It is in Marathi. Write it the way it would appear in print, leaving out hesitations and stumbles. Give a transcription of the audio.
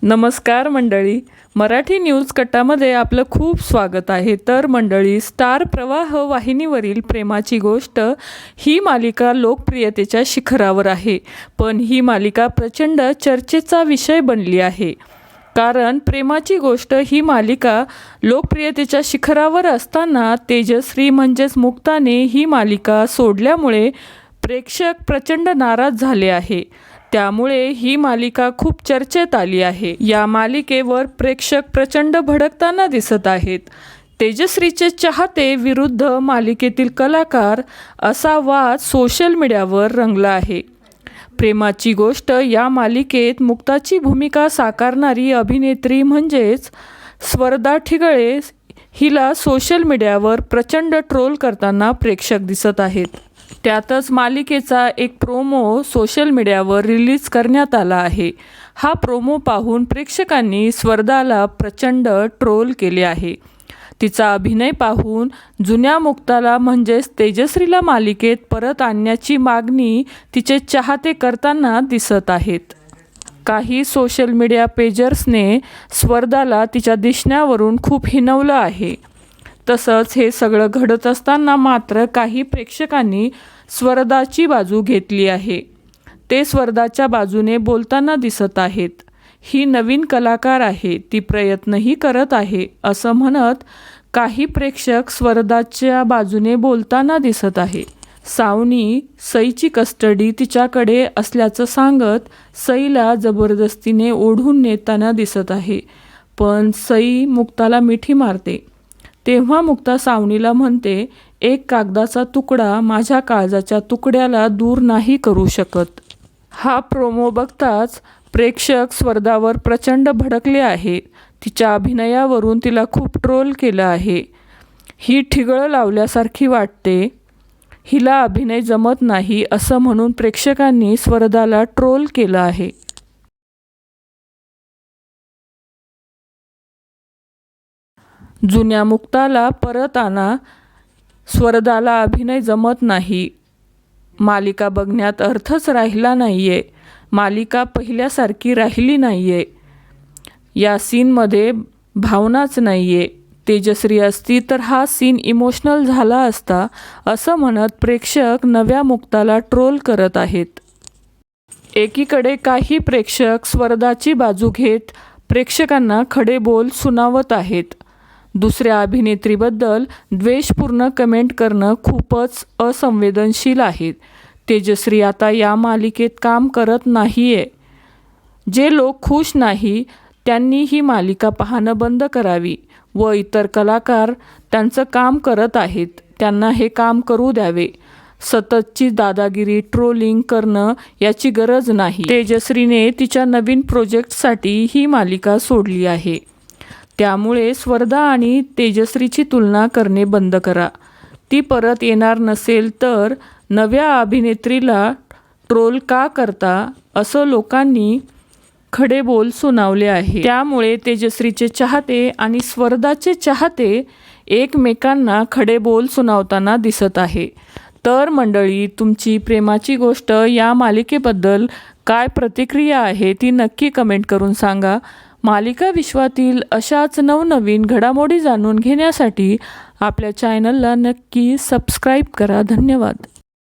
नमस्कार मंडळी, मराठी न्यूज कट्टामध्ये आपलं खूप स्वागत आहे। तर मंडळी, स्टार प्रवाह वाहिनीवरील प्रेमाची गोष्ट ही मालिका लोकप्रियतेच्या शिखरावर आहे। पण ही मालिका प्रचंड चर्चेचा विषय बनली आहे। कारण प्रेमाची गोष्ट ही मालिका लोकप्रियतेच्या शिखरावर असताना तेजश्री म्हणजेच मुक्ताने ही मालिका सोडल्यामुळे प्रेक्षक प्रचंड नाराज झाले आहे। त्यामुळे ही मालिका खूप चर्चेत आली आहे। या मालिकेवर प्रेक्षक प्रचंड भडकताना दिसत आहेत। तेजश्रीचे चाहते विरुद्ध मालिकेतील कलाकार असा वाद सोशल मीडियावर रंगला आहे। प्रेमाची गोष्ट या मालिकेत मुक्ताची भूमिका साकारणारी अभिनेत्री म्हणजेच स्वर्दा ठिगळे हिला सोशल मीडियावर प्रचंड ट्रोल करताना प्रेक्षक दिसत आहेत। त्यातच मालिकेचा एक प्रोमो सोशल मीडियावर रिलीज करण्यात आला आहे। हा प्रोमो पाहून प्रेक्षकांनी स्वर्दाला प्रचंड ट्रोल केले आहे। तिचा अभिनय पाहून जुन्या मुक्ताला म्हणजेच तेजश्रीला मालिकेत परत आणण्याची मागणी तिचे चाहते करताना दिसत आहेत। काही सोशल मीडिया पेजर्सने स्वर्दाला तिच्या दिसण्यावरून खूप हिणवलं आहे। तसंच हे सगळं घडत असताना मात्र काही प्रेक्षकांनी स्वर्दाची बाजू घेतली आहे। ते स्वर्दाच्या बाजूने बोलताना दिसत आहेत। ही नवीन कलाकार आहे, ती प्रयत्नही करत आहे असं म्हणत काही प्रेक्षक स्वर्दाच्या बाजूने बोलताना दिसत आहे। सावनी सईची कस्टडी तिच्याकडे असल्याचं सांगत सईला जबरदस्तीने ओढून नेताना दिसत आहे। पण सई मुक्ताला मिठी मारते। तेव्हा मुक्ता सावनीला म्हणते, एक कागदाचा तुकडा माझ्या काळजाच्या तुकड्याला दूर नाही करू शकत। हा प्रोमो बघताच प्रेक्षक स्वर्दावर प्रचंड भडकले आहे। तिच्या अभिनयावरून तिला खूप ट्रोल केलं आहे। ही ठिगळं लावल्यासारखी वाटते, हिला अभिनय जमत नाही असं म्हणून प्रेक्षकांनी स्वर्दाला ट्रोल केलं आहे। जुन्या मुक्ताला परत आणा, स्वर्दाला अभिनय जमत नाही, मालिका बघण्यात अर्थच राहिला नाहीये, मालिका पहिल्यासारखी राहिली नाहीये, या सीनमध्ये भावनाच नाहीये, तेजश्री असती तर हा सीन इमोशनल झाला असता असं म्हणत प्रेक्षक नव्या मुक्ताला ट्रोल करत आहेत। एकीकडे काही प्रेक्षक स्वर्दाची बाजू घेत प्रेक्षकांना खडे बोल सुनावत आहेत। दुसऱ्या अभिनेत्रीबद्दल द्वेषपूर्ण कमेंट करणं खूपच असंवेदनशील आहे। तेजश्री आता या मालिकेत काम करत नाहीये। जे लोक खुश नाही त्यांनी ही मालिका पाहणं बंद करावी व इतर कलाकार त्यांचं काम करत आहेत त्यांना हे काम करू द्यावे। सततची दादागिरी ट्रोलिंग करणं याची गरज नाही। तेजश्रीने तिच्या नवीन प्रोजेक्टसाठी ही मालिका सोडली आहे। त्यामुळे स्वर्दा आणि तेजश्रीची तुलना करणे बंद करा। ती परत येणार नसेल तर नव्या अभिनेत्रीला ट्रोल का करता असं लोकांनी खडे बोल सुनावले आहे। त्यामुळे तेजश्रीचे चाहते आणि स्वर्दाचे चाहते एकमेकांना खडे बोल सुनावताना दिसत आहे। तर मंडळी, तुमची प्रेमाची गोष्ट या मालिकेबद्दल काय प्रतिक्रिया आहे ती नक्की कमेंट करून सांगा। मालिका विश्वातील अशाच नवनवीन घडामोडी जाणून घेण्यासाठी आपल्या चॅनलला नक्की सबस्क्राईब करा। धन्यवाद।